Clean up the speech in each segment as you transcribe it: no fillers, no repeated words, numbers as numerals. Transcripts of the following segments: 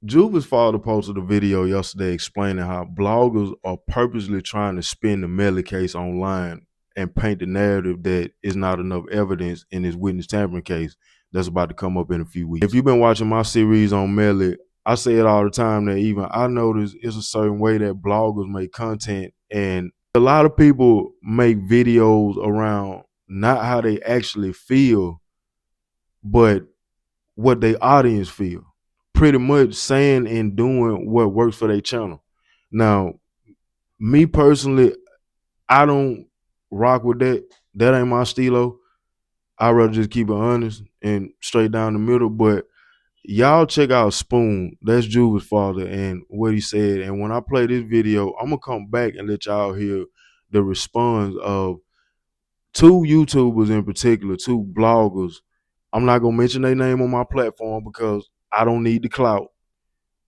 Juvy's father posted a video yesterday explaining how bloggers are purposely trying to spin the Melly case online and paint the narrative that is not enough evidence in his witness tampering case that's about to come up in a few weeks. If you've been watching my series on Melly, I say it all the time that even I notice it's a certain way that bloggers make content, and a lot of people make videos around not how they actually feel, but what their audience feel. Pretty much saying and doing what works for their channel. Now, me personally, I don't rock with that. That ain't my stilo. I'd rather just keep it honest and straight down the middle. But y'all check out Spoon. That's Juvy's father and what he said. And when I play this video, I'm gonna come back and let y'all hear the response of two YouTubers in particular, two bloggers. I'm not gonna mention their name on my platform because I don't need the clout,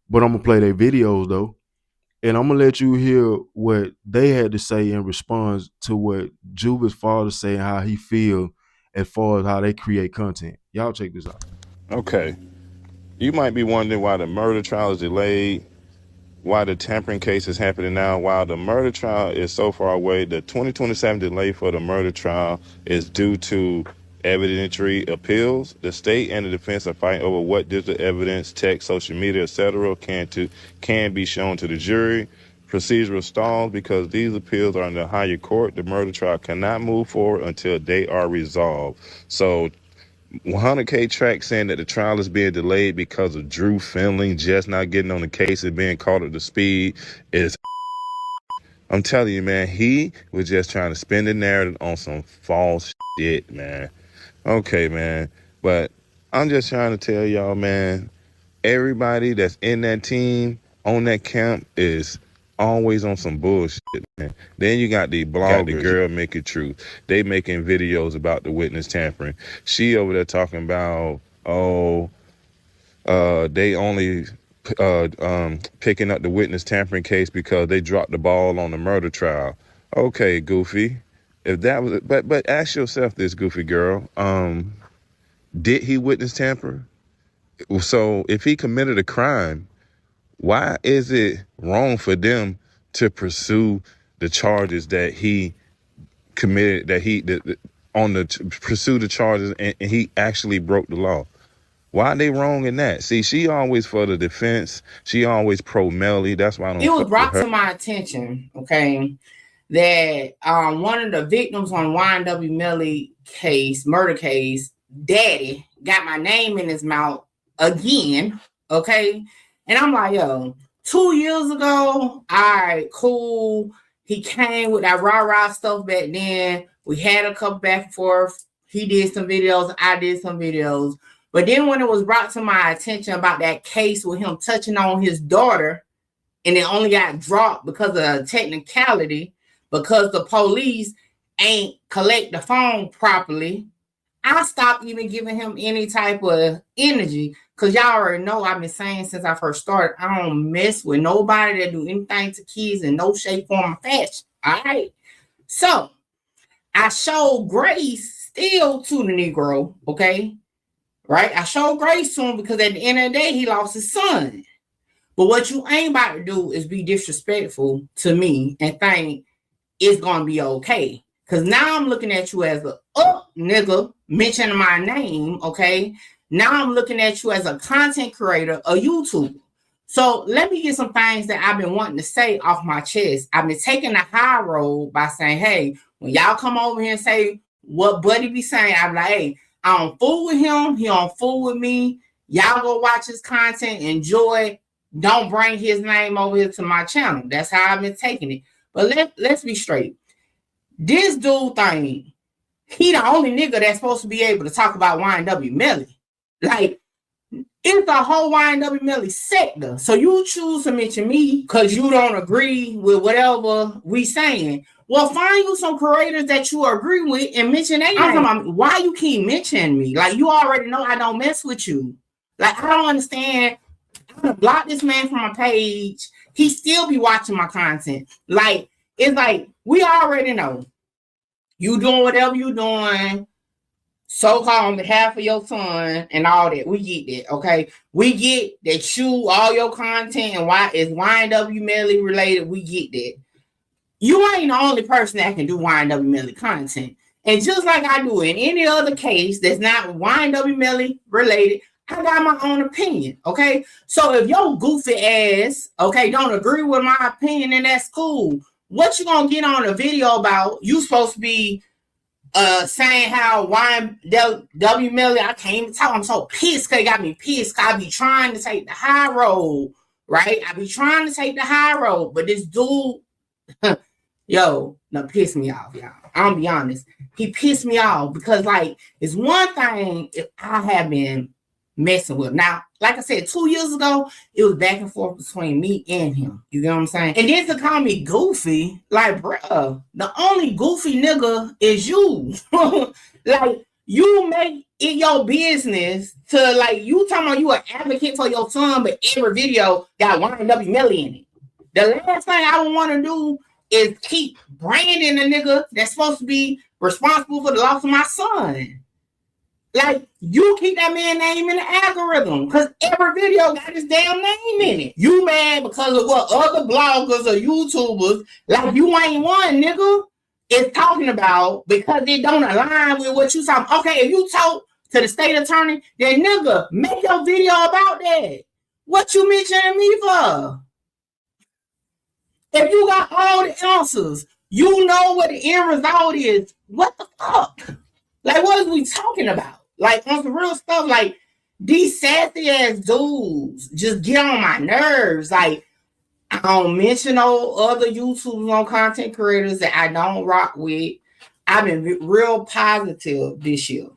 but I'm gonna play their videos though. And I'm gonna let you hear what they had to say in response to what Juvy's father said and how he feel as far as how they create content. Y'all check this out. Okay. You might be wondering why the murder trial is delayed, why the tampering case is happening now. While the murder trial is so far away, the 2027 delay for the murder trial is due to evidentiary appeals. The state and the defense are fighting over what digital evidence, text, social media, etc. can be shown to the jury. Procedural stalls because these appeals are in the higher court. The murder trial cannot move forward until they are resolved. So 100K track saying that the trial is being delayed because of Drew Finley just not getting on the case and being caught up to speed is, I'm telling you, man, he was just trying to spin the narrative on some false shit, man. Okay, man. But I'm just trying to tell y'all, man, everybody that's in that team, on that camp, is always on some bullshit, man. Then you got the bloggers, got the girl Make It True. They making videos about the witness tampering. She over there talking about, they only picking up the witness tampering case because they dropped the ball on the murder trial. Okay, Goofy. If that was, but ask yourself this, Goofy girl. Did he witness tamper? So if he committed a crime, why is it wrong for them to pursue the charges that he committed, pursue the charges and he actually broke the law? Why are they wrong in that? See, she always for the defense. She always pro Melly. That's why I don't It was brought to my attention, okay, that one of the victims on YNW Melly case, murder case, daddy got my name in his mouth again, okay? And I'm like, yo, 2 years ago, all right, cool. He came with that rah-rah stuff back then. We had a couple back and forth. He did some videos. I did some videos. But then when it was brought to my attention about that case with him touching on his daughter, and it only got dropped because of a technicality, because the police ain't collect the phone properly, I stopped even giving him any type of energy. Because y'all already know I've been saying since I first started, I don't mess with nobody that do anything to kids in no shape, form, or fashion. All right? So, I showed grace still to the Negro, okay? Right? I showed grace to him because at the end of the day, he lost his son. But what you ain't about to do is be disrespectful to me and think it's going to be okay. Because now I'm looking at you as a nigga mentioning my name, okay? Now I'm looking at you as a content creator, a YouTuber. So let me get some things that I've been wanting to say off my chest. I've been taking the high road by saying, hey, when y'all come over here and say what Buddy be saying, I'm like, hey, I don't fool with him. He don't fool with me. Y'all go watch his content, enjoy. Don't bring his name over here to my channel. That's how I've been taking it. But let's be straight. This dude thing, he the only nigga that's supposed to be able to talk about YNW Melly. Like, it's the whole YNW Melly sector. So you choose to mention me because you don't agree with whatever we saying. Well, find you some creators that you agree with and mention their name. Why you keep mentioning me? Like, you already know I don't mess with you. Like, I don't understand. I'm gonna block this man from my page. He still be watching my content. Like, it's like, we already know. You doing whatever you doing. so-called on behalf of your son and all that. We get that, okay? We get that you, all your content and why is YNW Melly related. We get that. You ain't the only person that can do YNW Melly content. And just like I do in any other case that's not YNW Melly related, I got my own opinion, okay? So if your goofy ass, okay, don't agree with my opinion, then that's cool. What you gonna get on a video about? You supposed to be saying how YNW Melly, I can't even talk. I'm so pissed because it got me pissed. I be trying to take the high road, right? I be trying to take the high road, but this dude, yo, no, piss me off, y'all. I'm gonna be honest. He pissed me off because, like, it's one thing if I have been messing with. Now, like I said, 2 years ago, it was back and forth between me and him. You get what I'm saying? And then to call me goofy, like, bruh, the only goofy nigga is you. Like, you make it your business to, like, you talking about you an advocate for your son, but every video got YNW Melly in it. The last thing I want to do is keep branding a nigga that's supposed to be responsible for the loss of my son. Like, you keep that man's name in the algorithm because every video got his damn name in it. You mad because of what other bloggers or YouTubers, like you ain't one, nigga, is talking about because it don't align with what you talking. Okay, if you talk to the state attorney, then nigga, make your video about that. What you mentioning me for? If you got all the answers, you know what the end result is. What the fuck? Like, what are we talking about? Like, on some real stuff, like, these sassy ass dudes just get on my nerves. Like, I don't mention no other YouTubers on content creators that I don't rock with. I've been real positive this year.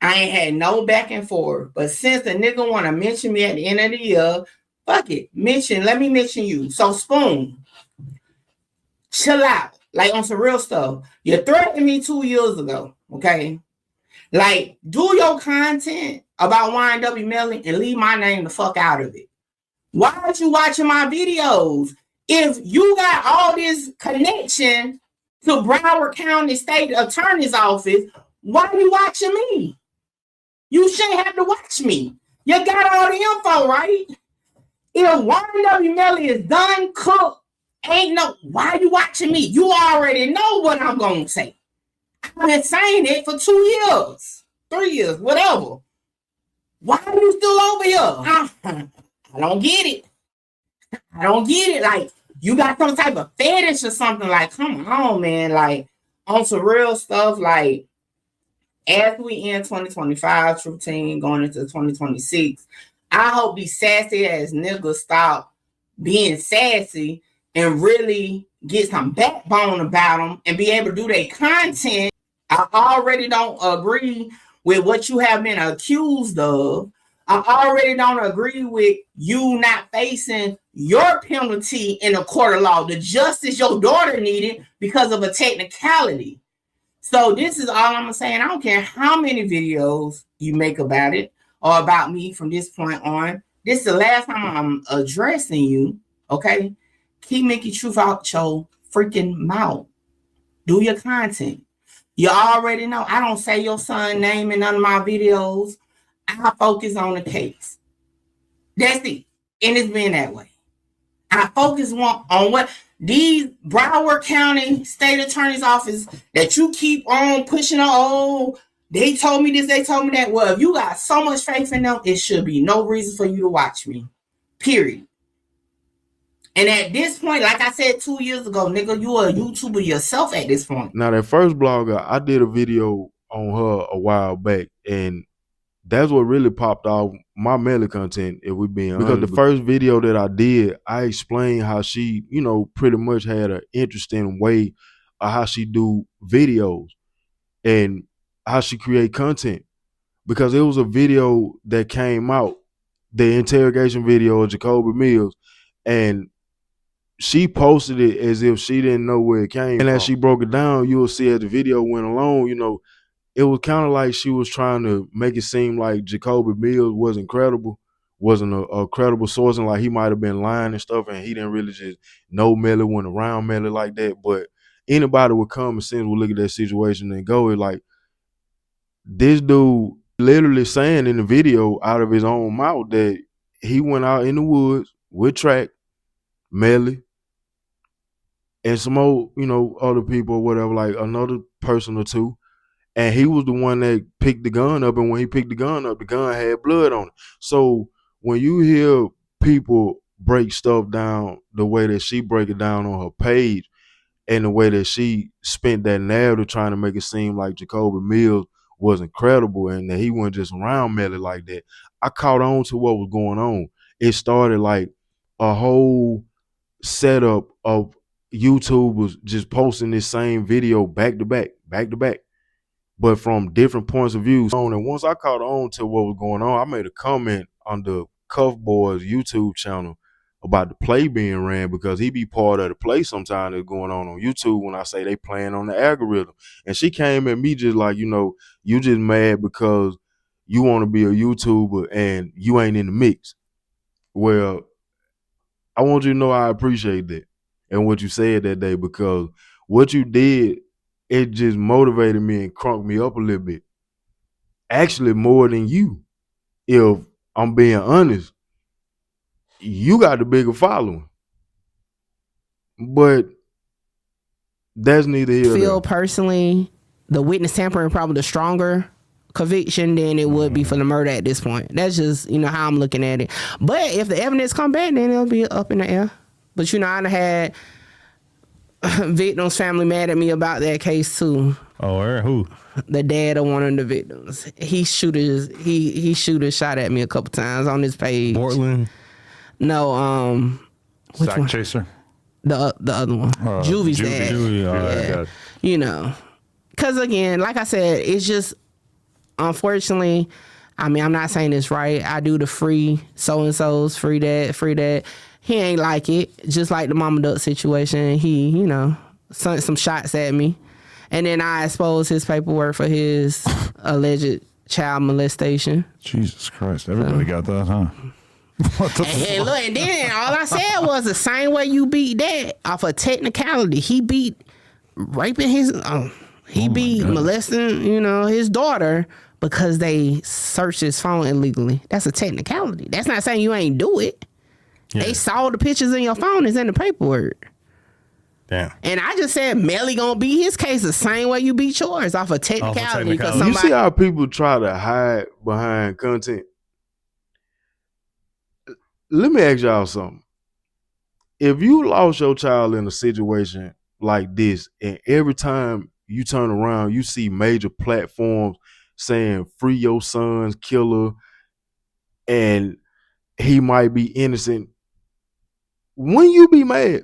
I ain't had no back and forth. But since the nigga want to mention me at the end of the year, fuck it. Let me mention you. So, Spoon, chill out. Like, on some real stuff. You threatened me 2 years ago, okay? Like, do your content about YNW Melly and leave my name the fuck out of it. Why aren't you watching my videos? If you got all this connection to Broward County State Attorney's Office, why are you watching me? You shouldn't have to watch me. You got all the info, right? If YNW Melly is done, cooked, ain't no, why are you watching me? You already know what I'm going to say. I've been saying it for 2 years, 3 years, whatever. Why are you still over here? I don't get it. I don't get it. Like, you got some type of fetish or something. Like, come on, man. Like, on some real stuff. Like, as we end 2025 routine going into 2026, I hope these sassy ass niggas stop being sassy and really get some backbone about them and be able to do their content. I already don't agree with what you have been accused of. I already don't agree with you not facing your penalty in a court of law, the justice your daughter needed because of a technicality. So this is all I'm saying. I don't care how many videos you make about it or about me from this point on. This is the last time I'm addressing you, okay? Keep making truth out your freaking mouth. Do your content. You already know I don't say your son's name in none of my videos. I focus on the case. That's it. And it's been that way. I focus on what these Broward County State Attorney's Office that you keep on pushing on. Oh, they told me this, they told me that. Well, if you got so much faith in them, it should be no reason for you to watch me. Period. And at this point, like I said 2 years ago, nigga, you a YouTuber yourself at this point. Now, that first blogger, I did a video on her a while back, and that's what really popped off my Melly content, if we being honest. Because the first video that I did, I explained how she, you know, pretty much had an interesting way of how she do videos and how she create content. Because it was a video that came out, the interrogation video of Jacoby Mills, and she posted it as if she didn't know where it came from. And as she broke it down, you'll see as the video went along, you know, it was kind of like she was trying to make it seem like Jacoby Mills wasn't credible, wasn't a credible source, and like he might have been lying and stuff, and he didn't really just know Melly, went around Melly like that. But anybody with common sense would look at that situation and go, like, This dude literally saying in the video out of his own mouth that he went out in the woods with Track, Melly, and some old, other people or whatever, like another person or two. And he was the one that picked the gun up. And when he picked the gun up, the gun had blood on it. So when you hear people break stuff down the way that she break it down on her page, and the way that she spent that narrative trying to make it seem like Jacoby Mills was incredible and that he wasn't just around Melly like that, I caught on to what was going on. It started like a whole setup of YouTubers just posting this same video back to back, but from different points of view. And once I caught on to what was going on, I made a comment on the Cuff Boys YouTube channel about the play being ran, because he be part of the play sometimes that's going on YouTube when I say they playing on the algorithm. And she came at me just like, you just mad because you want to be a YouTuber and you ain't in the mix. Well, I want you to know I appreciate that and what you said that day, because what you did, it just motivated me and crunked me up a little bit. Actually, more than you. If I'm being honest, you got the bigger following. But that's neither here nor there. Feel personally, the witness tampering probably the stronger conviction than it would be for the murder at this point. That's just, how I'm looking at it. But if the evidence come back, then it'll be up in the air. But I done had victims' family mad at me about that case too. Oh, who? The dad of one of the victims. He shot at me a couple times on his page. Portland? No, Sack Chaser? The other one. Juvy's dad. Juvy, yeah. Because again, like I said, it's just, unfortunately, I'm not saying it's right. I do the free so-and-so's, free that. He ain't like it. Just like the Mama Duck situation. He, sent some shots at me. And then I exposed his paperwork for his alleged child molestation. Jesus Christ. Everybody got that, huh? What the and look, and then all I said was the same way you beat that off a technicality. He beat raping his, molesting, his daughter because they searched his phone illegally. That's a technicality. That's not saying you ain't do it. Yeah. They saw the pictures in your phone. It's in the paperwork. Damn. And I just said Melly gonna beat his case the same way you beat yours off a technicality. You see how people try to hide behind content? Let me ask y'all something. If you lost your child in a situation like this, and every time you turn around, you see major platforms saying free your son's killer and he might be innocent, when you be mad?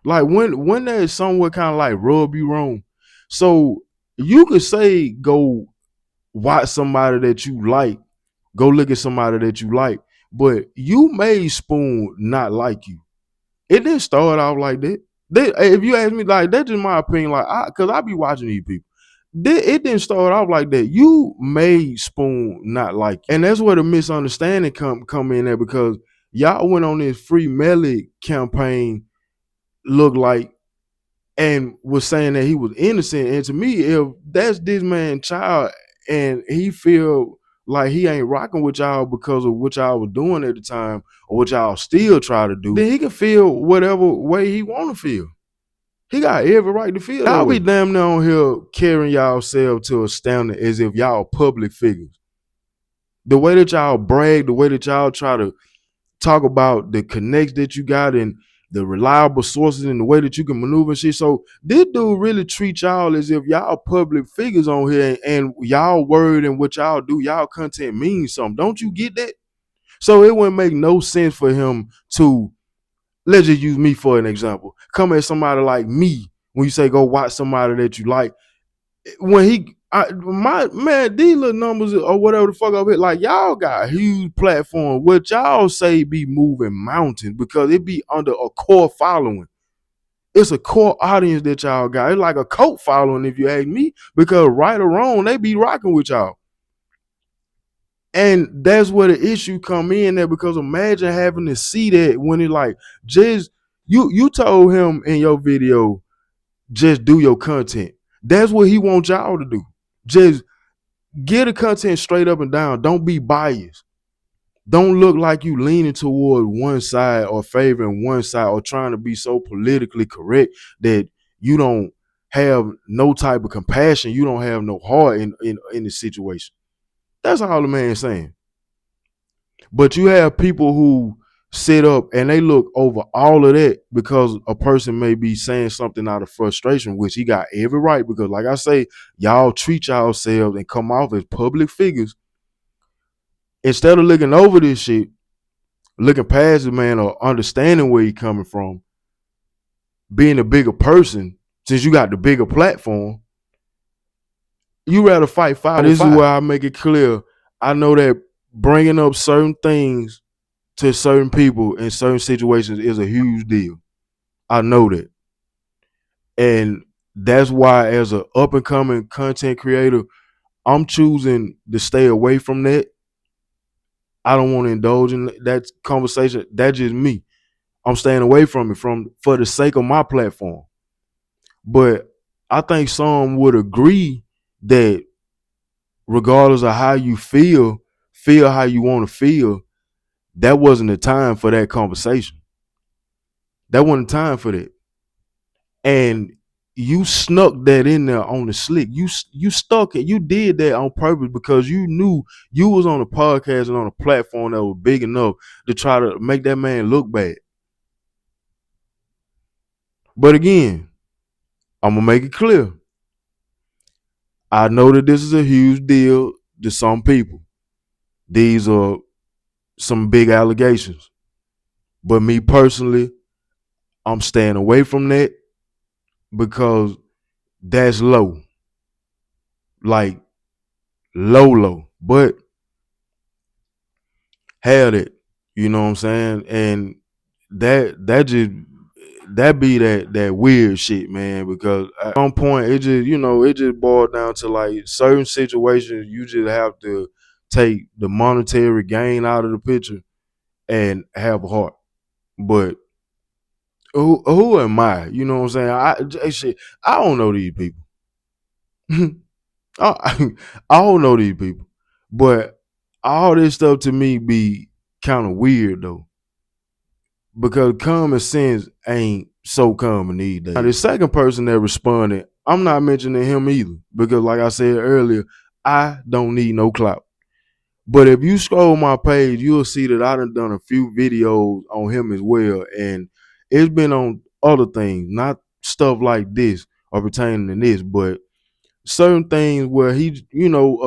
Like when there's somewhat kind of like rub you wrong. So you could say go watch somebody that you like, go look at somebody that you like, but you made Spoon not like you. It didn't start off like that. If you ask me, like, that's just my opinion. Like, because I be watching these people. It didn't start off like that. You made Spoon not like you. And that's where the misunderstanding come in there, because y'all went on this Free Melly campaign, looked like, and was saying that he was innocent. And to me, if that's this man's child and he feel like he ain't rocking with y'all because of what y'all was doing at the time or what y'all still try to do, then he can feel whatever way he want to feel. He got every right to feel. Y'all be damn near on here carrying y'all self to a standard as if y'all public figures. The way that y'all brag, the way that y'all try to talk about the connects that you got and the reliable sources and the way that you can maneuver and shit. So this dude really treat y'all as if y'all public figures on here, and y'all word and what y'all do, y'all content means something. Don't you get that? So it wouldn't make no sense for him to, let's just use me for an example, come at somebody like me when you say go watch somebody that you like. When these little numbers or whatever the fuck up here, like, y'all got a huge platform. What y'all say be moving mountains because it be under a core following. It's a core audience that y'all got. It's like a cult following, if you ask me, because right or wrong, they be rocking with y'all. And that's where the issue come in there, because imagine having to see that when it like, just, you told him in your video, just do your content. That's what he wants y'all to do. Just get the content straight up and down. Don't be biased. Don't look like you leaning toward one side or favoring one side or trying to be so politically correct that you don't have no type of compassion. You don't have no heart in the situation. That's all the man's saying. But you have people who sit up and they look over all of that because a person may be saying something out of frustration, which he got every right, because like I say, y'all treat yourselves and come off as public figures. Instead of looking over this shit, looking past the man or understanding where he coming from, being a bigger person, since you got the bigger platform, you rather fight fire. This is where I make it clear. I know that bringing up certain things to certain people in certain situations is a huge deal. I know that. And that's why as an up and coming content creator, I'm choosing to stay away from that. I don't want to indulge in that conversation. That's just me. I'm staying away from it for the sake of my platform. But I think some would agree that regardless of how you feel how you want to feel, that wasn't the time for that conversation. That wasn't time for that. And you snuck that in there on the slick. You stuck it. You did that on purpose because you knew you was on a podcast and on a platform that was big enough to try to make that man look bad. But again, I'm gonna make it clear. I know that this is a huge deal to some people. These are some big allegations. But me personally, I'm staying away from that because that's low. Like low. But had it, you know what I'm saying? And that be that weird shit, man, because at some point it just boiled down to like certain situations you just have to take the monetary gain out of the picture and have a heart. But who am I? You know what I'm saying? I don't know these people. I don't know these people. But all this stuff to me be kind of weird though. Because common sense ain't so common these days. Now, the second person that responded, I'm not mentioning him either. Because like I said earlier, I don't need no clout. But if you scroll my page, you'll see that I done a few videos on him as well. And it's been on other things, not stuff like this or pertaining to this, but certain things where he,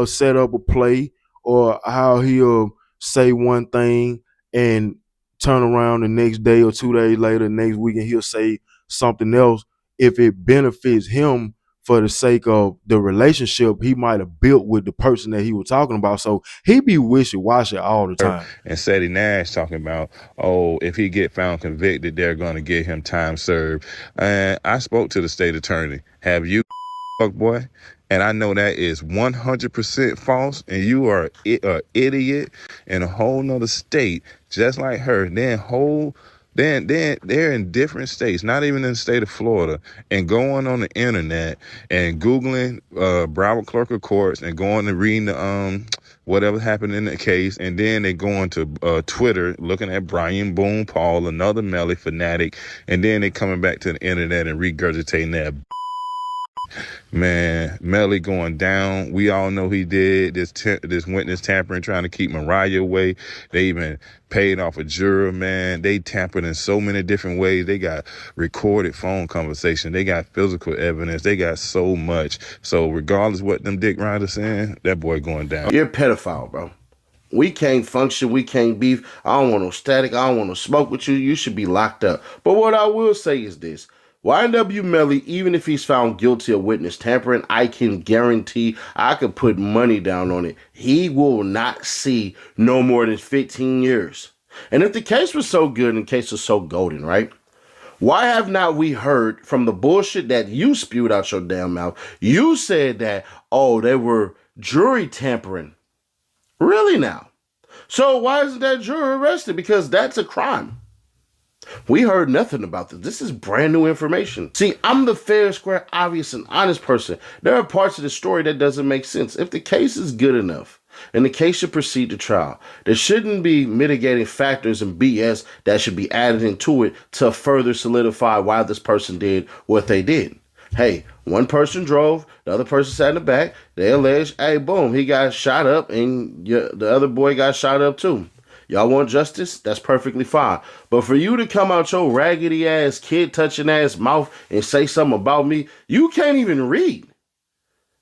set up a play or how he'll say one thing and turn around the next day or 2 days later, next week, and he'll say something else if it benefits him for the sake of the relationship he might have built with the person that he was talking about. So he be wishy-washy all the time. And Ceddy Nash talking about, if he get found convicted, they're going to give him time served. And I spoke to the state attorney. Have you, fuck boy? And I know that is 100% false, and you are an idiot in a whole nother state, just like her. Then they're in different states, not even in the state of Florida, and going on the internet and Googling Broward Clerk of Courts and going and reading the whatever happened in the case, and then they going to Twitter looking at Brian Boone Paul, another Melly fanatic, and then they coming back to the internet and regurgitating that. Man, Melly going down. We all know he did this witness tampering, trying to keep Mariah away. They even paid off a juror, man. They tampered in so many different ways. They got recorded phone conversation. They got physical evidence. They got so much. So regardless what them dick riders saying, that boy going down. You're a pedophile, bro. We can't function. We can't beef. I don't want no static. I don't want to smoke with you. You should be locked up. But what I will say is this. YNW Melly, even if he's found guilty of witness tampering, I can guarantee, I could put money down on it, he will not see no more than 15 years. And if the case was so good and the case was so golden, right? Why have not we heard from the bullshit that you spewed out your damn mouth? You said that, they were jury tampering. Really now? So why isn't that juror arrested? Because that's a crime. We heard nothing about this. This is brand new information. See, I'm the fair, square, obvious, and honest person. There are parts of the story that doesn't make sense. If the case is good enough and the case should proceed to trial, there shouldn't be mitigating factors and BS that should be added into it to further solidify why this person did what they did. Hey, one person drove, the other person sat in the back. They alleged, hey, boom, he got shot up, and the other boy got shot up too. Y'all want justice? That's perfectly fine. But for you to come out your raggedy ass, kid touching ass mouth and say something about me, you can't even read.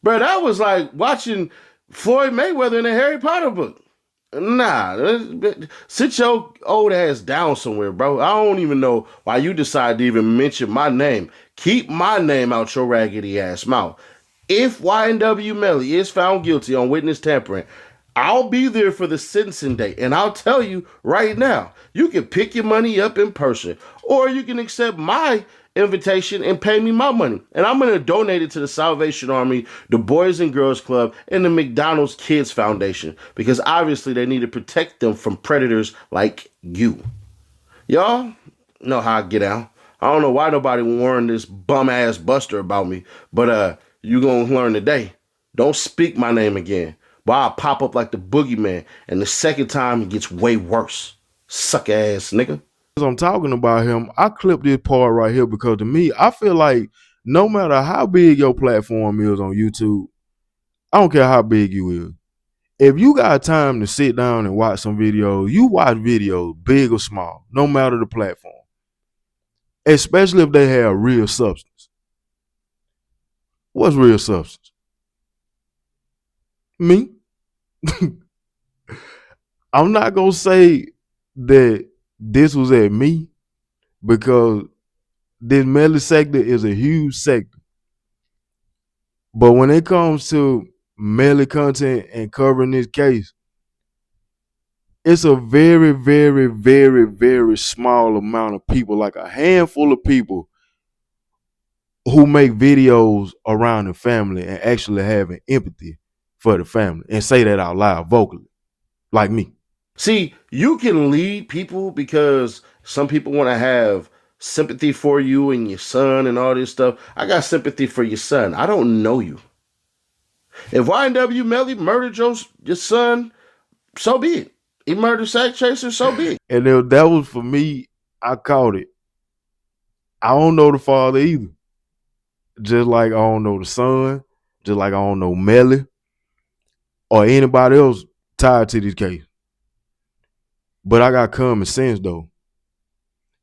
Bro, that was like watching Floyd Mayweather in a Harry Potter book. Nah, sit your old ass down somewhere, bro. I don't even know why you decided to even mention my name. Keep my name out your raggedy ass mouth. If YNW Melly is found guilty on witness tampering, I'll be there for the sentencing date, and I'll tell you right now, you can pick your money up in person, or you can accept my invitation and pay me my money. And I'm going to donate it to the Salvation Army, the Boys and Girls Club, and the McDonald's Kids Foundation, because obviously they need to protect them from predators like you. Y'all know how I get out. I don't know why nobody warned this bum-ass Buster about me, but you going to learn today. Don't speak my name again. But I'll pop up like the boogeyman, and the second time it gets way worse. Suck ass nigga. As I'm talking about him, I clipped this part right here because to me, I feel like no matter how big your platform is on YouTube, I don't care how big you is. If you got time to sit down and watch some videos, you watch videos, big or small, no matter the platform. Especially if they have real substance. What's real substance? Me? I'm not going to say that this was at me because this Melly sector is a huge sector. But when it comes to Melly content and covering this case, it's a very, very, very, very small amount of people, like a handful of people who make videos around the family and actually having empathy for the family and say that out loud vocally, like me. See, you can lead people because some people want to have sympathy for you and your son and all this stuff. I got sympathy for your son. I don't know you. If YNW Melly murdered your son, so be it. He murdered Sack Chaser, so be it. And if that was for me, I caught it. I don't know the father either. Just like I don't know the son, just like I don't know Melly or anybody else tied to this case. But I got common sense though.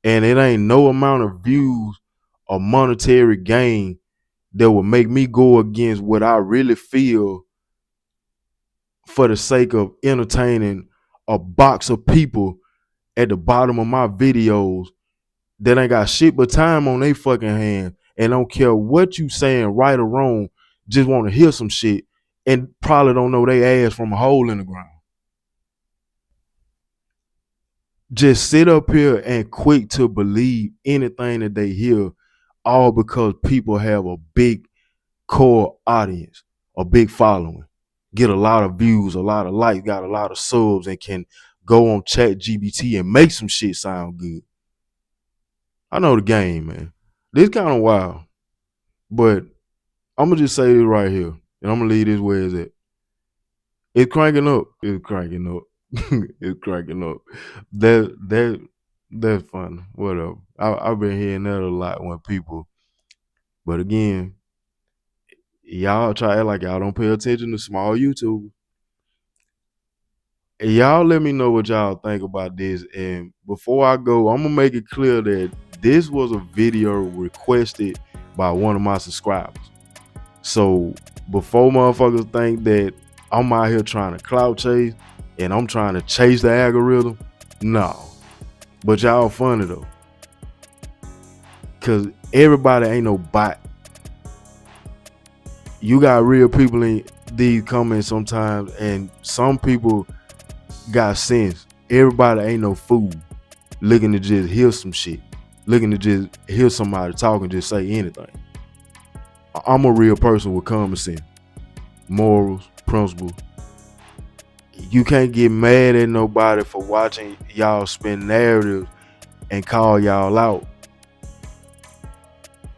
And it ain't no amount of views or monetary gain that will make me go against what I really feel for the sake of entertaining a box of people at the bottom of my videos that ain't got shit but time on their fucking hand and don't care what you saying, right or wrong, just want to hear some shit and probably don't know they ass from a hole in the ground. Just sit up here and quick to believe anything that they hear, all because people have a big core audience, a big following, get a lot of views, a lot of likes, got a lot of subs, and can go on ChatGPT and make some shit sound good. I know the game, man. This kind of wild, but I'm gonna just say this right here, and I'm gonna leave this where it's at. It's cranking up. It's cranking up. It's cranking up. That's fun. Whatever. I've been hearing that a lot when people, but again, y'all try to act like y'all don't pay attention to small YouTube. Y'all let me know what y'all think about this. And before I go, I'm gonna make it clear that this was a video requested by one of my subscribers. So before motherfuckers think that I'm out here trying to clout chase and I'm trying to chase the algorithm, no. But y'all funny though. Cause everybody ain't no bot. You got real people in these comments sometimes, and some people got sense. Everybody ain't no fool looking to just hear some shit, looking to just hear somebody talk and just say anything. I'm a real person with common sense, morals, principles. You can't get mad at nobody for watching y'all spin narratives and call y'all out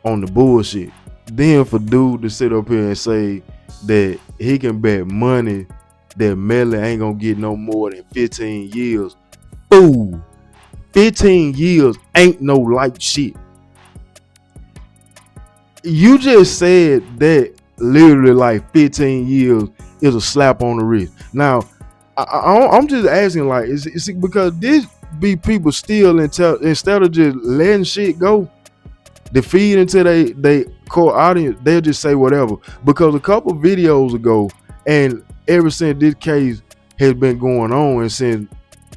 on the bullshit. Then for dude to sit up here and say that he can bet money that Melly ain't gonna get no more than 15 years. Fool. 15 years ain't no light shit. You just said that literally like 15 years is a slap on the wrist. Now, I'm just asking, like, is it because this be people still instead of just letting shit go, they feed into they core audience, they'll just say whatever. Because a couple videos ago, and ever since this case has been going on, and since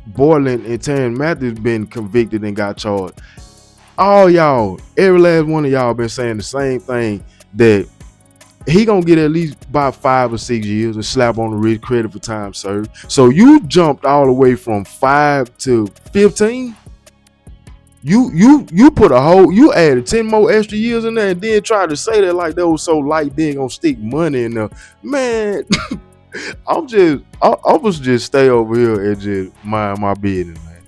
Borland and Terrence Matthews been convicted and got charged, all y'all, every last one of y'all been saying the same thing, that he gonna get at least about 5 or 6 years, a slap on the wrist, credit for time served. So you jumped all the way from 5 to 15. You put a whole, you added 10 more extra years in there, and then tried to say that like that was so light, they ain't gonna stick money in there. Man, I was just stay over here and just mind my business, man.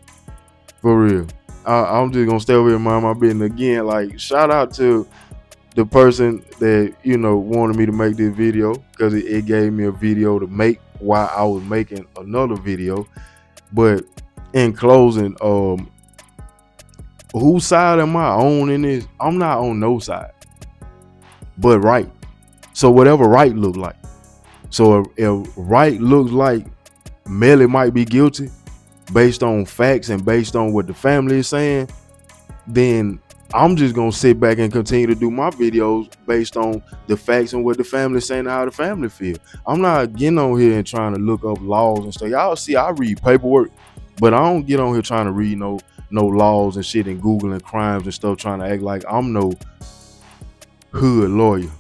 For real. I'm just gonna stay over here and mind my business. Again, like, shout out to the person that, you know, wanted me to make this video, because it gave me a video to make while I was making another video. But in closing, whose side am I on in this? I'm not on no side, but right. So whatever right look like. So if right looks like Melly might be guilty based on facts and based on what the family is saying, then I'm just gonna sit back and continue to do my videos based on the facts and what the family saying and how the family feel. I'm not getting on here and trying to look up laws and stuff. Y'all see, I read paperwork, but I don't get on here trying to read no laws and shit and Googling crimes and stuff, trying to act like I'm no hood lawyer.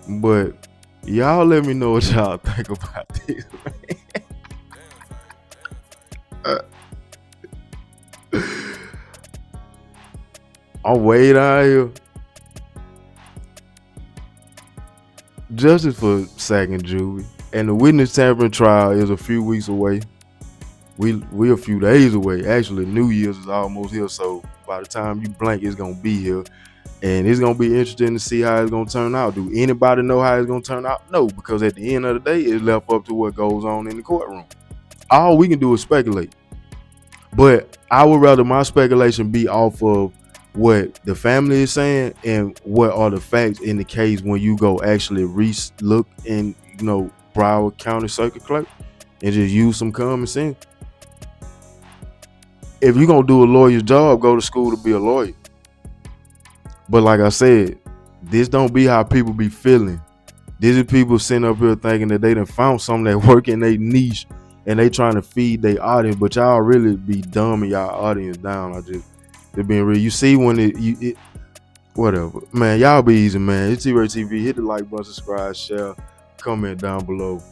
But y'all let me know what y'all think about this, man. I'm way down here. Justice for Sack and Juvy, and the witness tampering trial is a few weeks away. We a few days away. Actually, New Year's is almost here, so by the time you blink, it's gonna be here. And it's gonna be interesting to see how it's gonna turn out. Do anybody know how it's gonna turn out? No, because at the end of the day, it's left up to what goes on in the courtroom. All we can do is speculate. But I would rather my speculation be off of what the family is saying and what are the facts in the case when you go actually look in, you know, Broward County Circuit Clerk and just use some common sense. If you're gonna do a lawyer's job, go to school to be a lawyer. But like I said, this don't be how people be feeling. This is people sitting up here thinking that they done found something that work in their niche and they trying to feed their audience, but y'all really be dumbing y'all audience down. It being real. You see when it whatever. Man, y'all be easy, man. It's T-RaeTv. Hit the like button, subscribe, share, comment down below.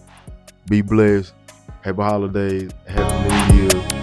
Be blessed. Happy holidays. Happy New Year.